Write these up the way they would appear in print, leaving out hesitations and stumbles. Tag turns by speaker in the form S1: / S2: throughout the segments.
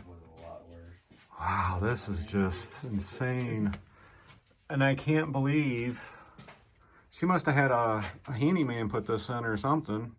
S1: was a lot worse.
S2: Wow, this is just insane. And I can't believe she must have had a handyman put this in or something.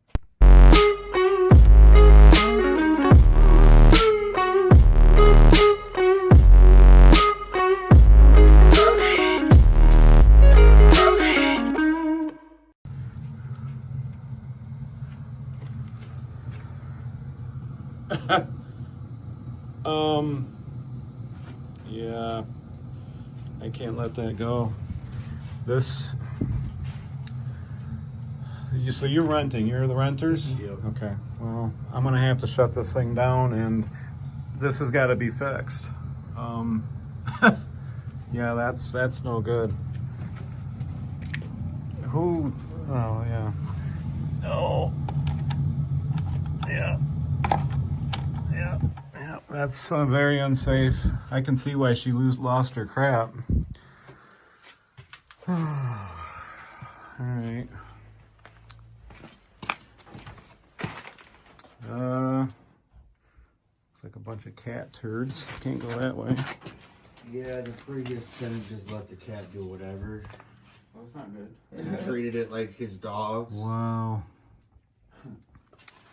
S2: Yeah, I can't let that go. This, so you're renting, you're the renters?
S1: Yep.
S2: Okay, well, I'm gonna have to shut this thing down and this has gotta be fixed. Yeah, that's no good. Who, oh yeah. No. Yeah. Yeah. Yeah, that's very unsafe. I can see why she lost her crap. All right. Looks like a bunch of cat turds. Can't go that way.
S1: Yeah, the previous tenant just let the cat do whatever.
S3: Well, it's not good.
S1: And treated it like his dogs.
S2: Wow.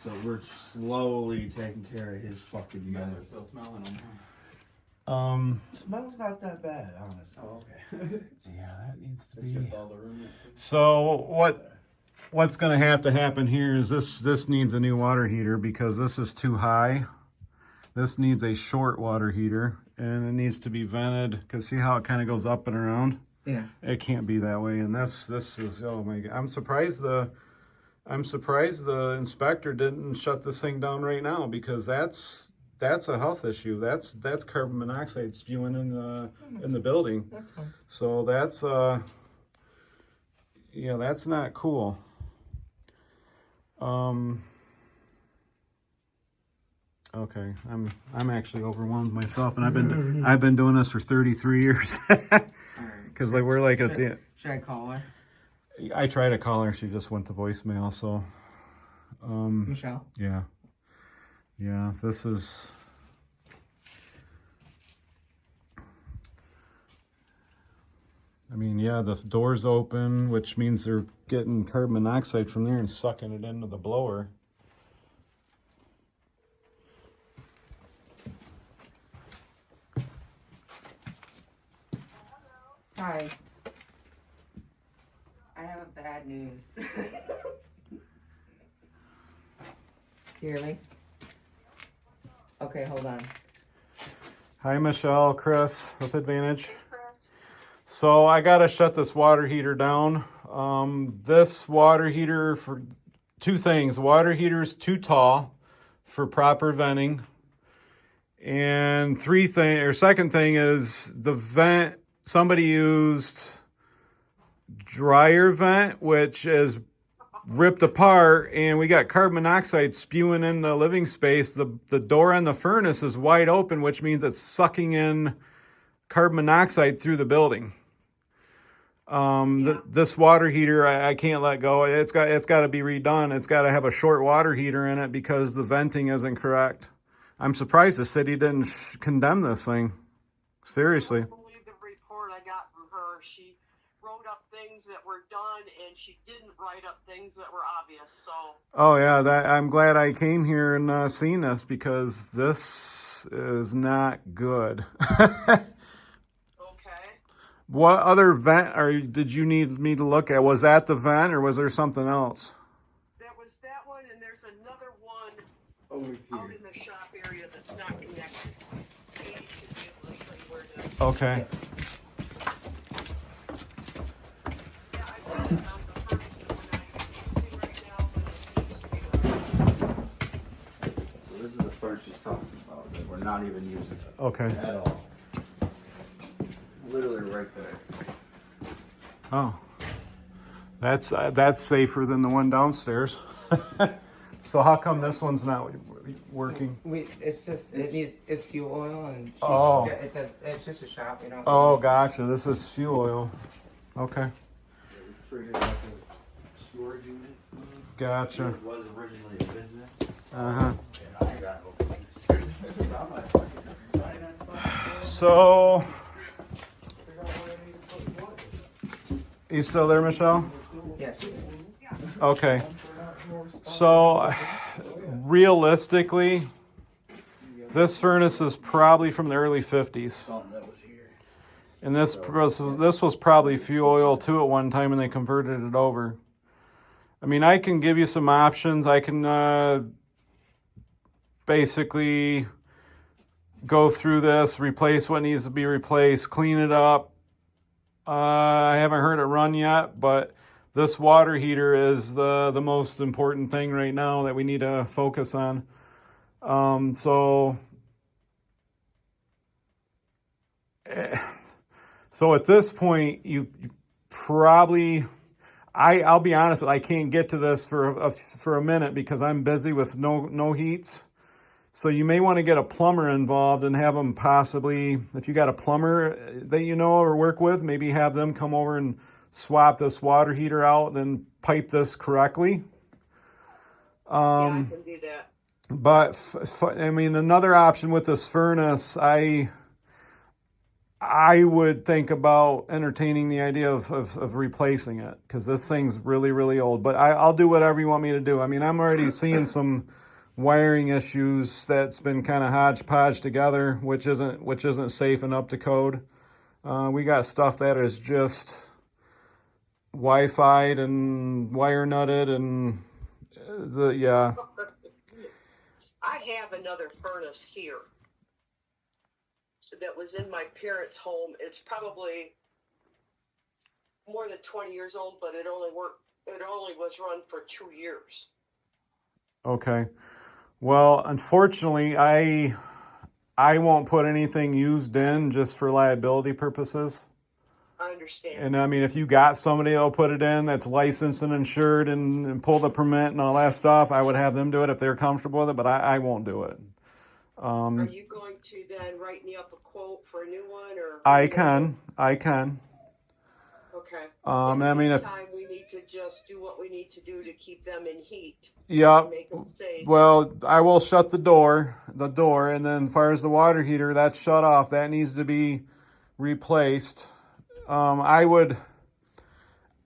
S1: So we're slowly taking care of his fucking
S3: You guys are
S1: mess.
S3: still smelling them, huh?
S1: Smells not that bad, honestly.
S3: Oh, okay.
S2: Yeah, that needs to
S3: It's
S2: be.
S3: just all the roommates.
S2: So what's going to have to happen here is this needs a new water heater because this is too high. This needs a short water heater and it needs to be vented because see how it kind of goes up and around?
S1: Yeah.
S2: It can't be that way. And this is, oh my God. I'm surprised the inspector didn't shut this thing down right now because that's a health issue. That's carbon monoxide spewing in the building.
S1: That's fine.
S2: So that's yeah, that's not cool. Okay, I'm actually overwhelmed myself, and I've been doing this for 33 years. Because like we're like at the.
S1: Should I call her?
S2: I tried to call her. She just went to voicemail. So.
S1: Michelle.
S2: Yeah. Yeah. This is. I mean, yeah, the door's open, which means they're getting carbon monoxide from there and sucking it into the blower.
S4: Hi. I have a bad news. You hear me? Okay, hold on.
S2: Hi, Michelle, Chris, with Advantage. So I gotta shut this water heater down. This water heater, for two things. Water heater's too tall for proper venting. And second thing is the vent, somebody used dryer vent, which is ripped apart, and we got carbon monoxide spewing in the living space. The door on the furnace is wide open, which means it's sucking in carbon monoxide through the building. This water heater, I can't let go. It's got to be redone. It's got to have a short water heater in it because the venting isn't correct. I'm surprised the city didn't condemn this thing. Seriously.
S5: I don't believe the report I got from her. She wrote up things that were done, and she didn't write up things that were obvious. So.
S2: Oh yeah, I'm glad I came here and seen this because this is not good.
S5: Okay.
S2: What other vent did you need me to look at? Was that the vent or was there something else?
S5: That was that one, and there's another one
S1: Over
S5: out
S1: here.
S5: in the shop area that's not connected. Katie should be able to tell you where to.
S2: Okay.
S5: Yeah, I put it on the furnace that we're not using right now, but it needs to be done.
S1: So this is the furnace she's talking about that we're not even using
S2: Okay.
S1: at all. Literally right there.
S2: Oh, that's safer than the one downstairs. So how come this one's not working?
S4: It's fuel oil and
S2: Oh.
S4: it's just a shop, you know.
S2: Oh, gotcha. This is fuel oil. Okay.
S1: We treated it like a storage unit.
S2: Gotcha.
S1: It was originally a business.
S2: Uh huh.
S1: And I got no business. I'm like, fucking
S2: So, you still there, Michelle?
S4: Yes.
S2: Okay. So, realistically, this furnace is probably from the early 50s.
S1: Something that was here.
S2: And this was probably fuel oil too at one time, and they converted it over. I mean, I can give you some options. I can basically go through this, replace what needs to be replaced, clean it up. I haven't heard it run yet, but this water heater is the most important thing right now that we need to focus on. So at this point, you probably, I'll be honest, I can't get to this for a minute because I'm busy with no heats. So you may want to get a plumber involved and have them possibly, if you got a plumber that you know or work with, maybe have them come over and swap this water heater out and then pipe this correctly.
S5: Yeah, I can do that.
S2: But I mean, another option with this furnace, I would think about entertaining the idea of replacing it because this thing's really, really old. But I'll do whatever you want me to do. I mean, I'm already seeing some wiring issues that's been kind of hodgepodge together, which isn't safe and up to code. We got stuff that is just Wi-Fi'd and wire nutted and yeah.
S5: I have another furnace here that was in my parents' home. It's probably more than 20 years old, but it only was run for 2 years.
S2: Okay. Well, unfortunately, I won't put anything used in just for liability purposes.
S5: I understand.
S2: And I mean, if you got somebody that'll put it in that's licensed and insured and pull the permit and all that stuff, I would have them do it if they're comfortable with it, but I won't do it.
S5: Are you going to then write me up a quote for a new one, or?
S2: I can.
S5: Okay.
S2: I
S5: In the
S2: mean, if
S5: meantime, we need to just do what we need to do to keep them in heat.
S2: yeah,
S5: Make them safe.
S2: well, I will shut the door, and then as far as the water heater, that's shut off. That needs to be replaced. I would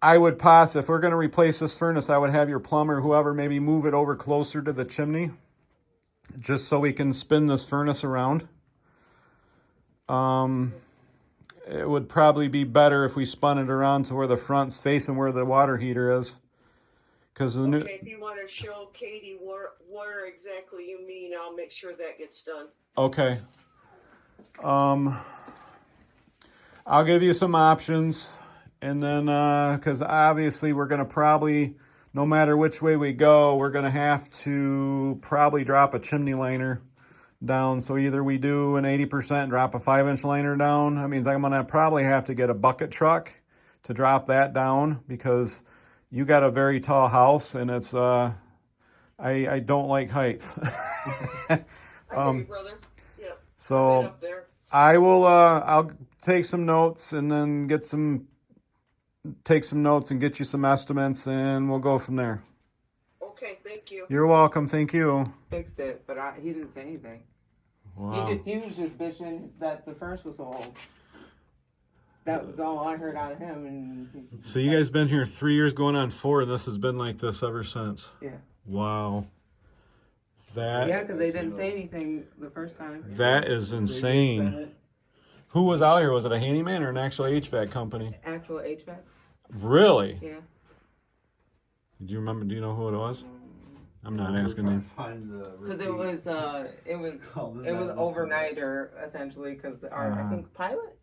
S2: if we're going to replace this furnace, I would have your plumber, whoever, maybe move it over closer to the chimney, just so we can spin this furnace around. It would probably be better if we spun it around to where the front's facing where the water heater is. Because
S5: Okay, if you want to show Katie where exactly you mean, I'll make sure that gets done.
S2: Okay. I'll give you some options, and then because obviously we're going to probably, no matter which way we go, we're going to have to probably drop a chimney liner down. So either we do an 80%, drop a 5-inch liner down. That means I'm going to probably have to get a bucket truck to drop that down because you got a very tall house, and it's I don't like heights.
S5: I hear you, brother. Yeah.
S2: So
S5: Up there.
S2: I will. I'll take some notes and then take some notes and get you some estimates, and we'll go from there.
S5: Okay, thank you.
S2: You're welcome. Thank you.
S4: Fixed it, but he didn't say anything.
S2: Wow.
S4: He was just bitching that the furnace was so old. That was all I heard out of him. And
S2: So you guys been here 3 years, going on 4, and this has been like this ever since.
S4: Yeah.
S2: Wow. That.
S4: Yeah, because they didn't say anything the first time.
S2: That is insane. Who was out here? Was it a handyman or an actual HVAC company?
S4: Actual HVAC.
S2: Really?
S4: Yeah.
S2: Do you remember? Do you know who it was? I'm not asking you.
S4: Because it was overnighter essentially. Because I think pilot.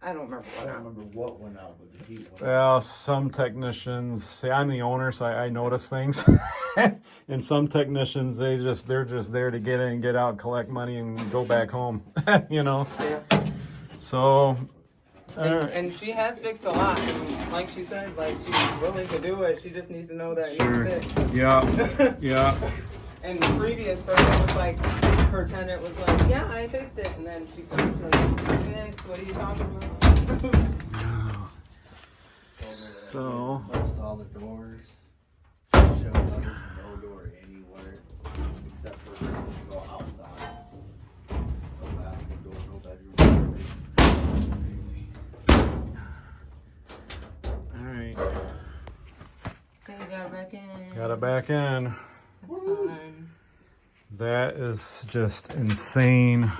S4: I don't remember
S1: I
S4: what.
S1: don't remember what went out, but the heat went out.
S2: Well, some technicians, see, I'm the owner, so I notice things. And some technicians, they're just there to get in, get out, collect money, and go back home. You know.
S4: Yeah.
S2: So.
S4: And she has fixed a lot. And like she said, like she's willing to do it. She just needs to know that
S2: Sure.
S4: it's fit.
S2: Yeah. Yeah.
S4: And the previous person was like, her tenant was like, yeah, I fixed it. And then she said, fixed. What are you talking about?
S2: So.
S1: Replaced all the doors. Showed that there's no door anywhere except for to go outside. No bathroom door, no bedroom door.
S4: you got it back in.
S2: Got it back in.
S4: That's fun.
S2: That is just insane.